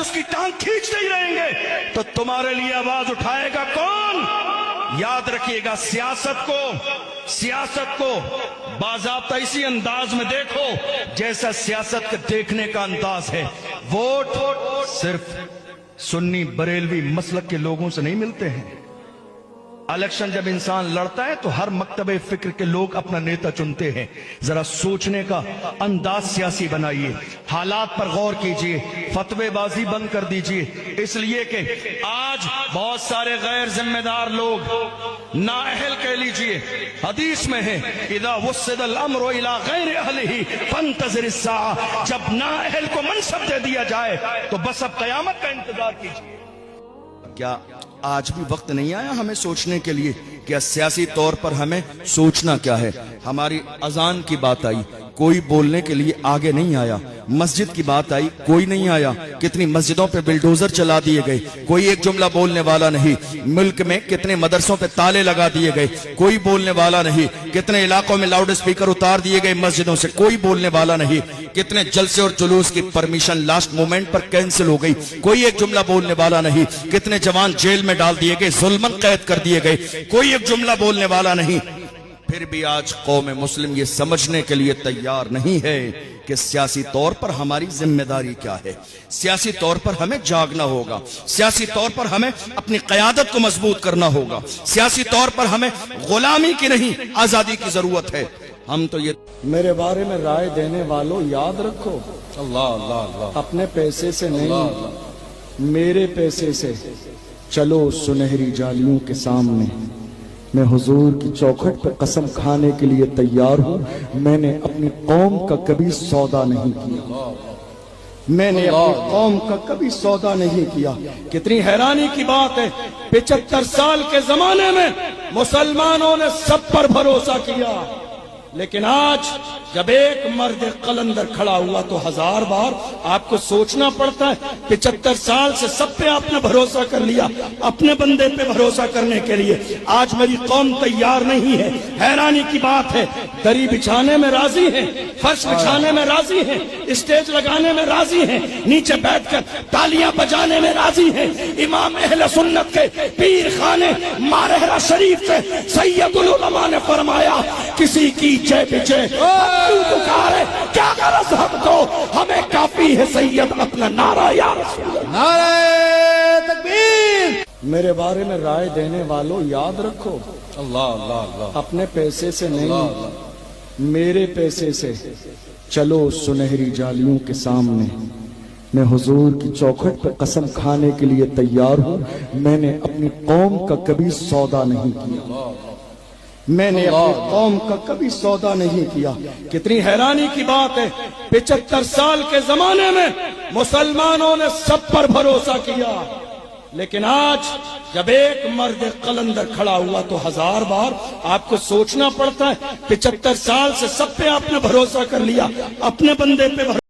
اس کی ٹانگ کھینچتے ہی رہیں گے تو تمہارے لیے آواز اٹھائے گا کون؟ یاد رکھیے گا، سیاست کو باضابطہ اسی انداز میں دیکھو جیسا سیاست کے دیکھنے کا انداز ہے۔ ووٹ صرف سنی بریلوی مسلک کے لوگوں سے نہیں ملتے ہیں۔ الیکشن جب انسان لڑتا ہے تو ہر مکتبہ فکر کے لوگ اپنا نیتا چنتے ہیں۔ ذرا سوچنے کا انداز سیاسی بنائیے، حالات پر غور کیجئے، فتوے بازی بند کر دیجئے، اس لیے کہ آج بہت سارے غیر ذمہ دار لوگ نااہل کہہ لیجئے، حدیث میں ہے اذا وسد الامر الى غیر اہلہ فانتظر الساعہ، جب نااہل کو منصب دے دیا جائے تو بس اب قیامت کا انتظار کیجئے۔ کیا آج بھی وقت نہیں آیا ہمیں سوچنے کے لیے کہ سیاسی طور پر ہمیں سوچنا کیا ہے؟ ہماری اذان کی بات آئی، کوئی بولنے کے لیے آگے نہیں آیا۔ مسجد کی بات آئی، کوئی نہیں آیا۔ کتنی مسجدوں پہ بلڈوزر چلا دیے گئے، کوئی ایک جملہ بولنے والا نہیں۔ ملک میں کتنے مدرسوں پہ تالے لگا دیے گئے، کوئی بولنے والا نہیں۔ کتنے علاقوں میں لاؤڈ اسپیکر اتار دیے گئے مسجدوں سے، کوئی بولنے والا نہیں۔ کتنے جلسے اور جلوس کی پرمیشن لاسٹ مومنٹ پر کینسل ہو گئی، کوئی ایک جملہ بولنے والا نہیں۔ کتنے جوان جیل میں ڈال دیے گئے، ظلمن قید کر دیے گئے، کوئی ایک جملہ بولنے والا نہیں۔ پھر بھی آج قوم مسلم یہ سمجھنے کے لیے تیار نہیں ہے کہ سیاسی طور پر ہماری ذمہ داری کیا ہے۔ سیاسی طور پر ہمیں جاگنا ہوگا، سیاسی طور پر ہمیں اپنی قیادت کو مضبوط کرنا ہوگا، سیاسی طور پر ہمیں غلامی کی نہیں آزادی کی ضرورت ہے۔ ہم تو یہ میرے بارے میں رائے دینے والوں یاد رکھو، اللہ اپنے پیسے سے نہیں، میرے پیسے سے چلو سنہری جالیوں کے سامنے۔ میں حضور کی چوکھٹ پہ قسم کھانے کے لیے تیار ہوں، میں نے اپنی قوم کا کبھی سودا نہیں کیا، میں نے اپنی قوم کا کبھی سودا نہیں کیا۔ کتنی حیرانی کی بات ہے، 75 سال کے زمانے میں مسلمانوں نے سب پر بھروسہ کیا، لیکن آج جب ایک مرد قلندر کھڑا ہوا تو 1000 بار آپ کو سوچنا پڑتا ہے۔ 75 سال سے سب پہ آپ نے بھروسہ کر لیا، اپنے بندے پہ بھروسہ کرنے کے لیے آج میری قوم تیار نہیں ہے۔ حیرانی کی بات ہے، دری بچھانے میں راضی ہیں، فرش بچھانے میں راضی ہیں، اسٹیج لگانے میں راضی ہیں، نیچے بیٹھ کر تالیاں بجانے میں راضی ہیں۔ امام اہل سنت کے پیر خانے مارہرہ شریف سے سید العلماء نے فرمایا، کسی کی جے پیچھے پکارے کیا غرض ہم کو، ہمیں کافی ہے سید اپنا نعرہ یا رسول اللہ۔ نعرہ تکبیر۔ میرے بارے میں رائے دینے والوں یاد رکھو، اللہ اپنے پیسے سے نہیں، میرے پیسے سے چلو سنہری جالیوں کے سامنے۔ میں حضور کی چوکھٹ پہ قسم کھانے کے لیے تیار ہوں، میں نے اپنی قوم کا کبھی سودا نہیں کیا، میں نے اپنی قوم کا کبھی سودا نہیں کیا۔ کتنی حیرانی کی بات ہے، 75 سال کے زمانے میں مسلمانوں نے سب پر بھروسہ کیا، لیکن آج جب ایک مرد قلندر کھڑا ہوا تو 1000 بار آپ کو سوچنا پڑتا ہے۔ 75 سال سے سب پہ آپ نے بھروسہ کر لیا، اپنے بندے پہ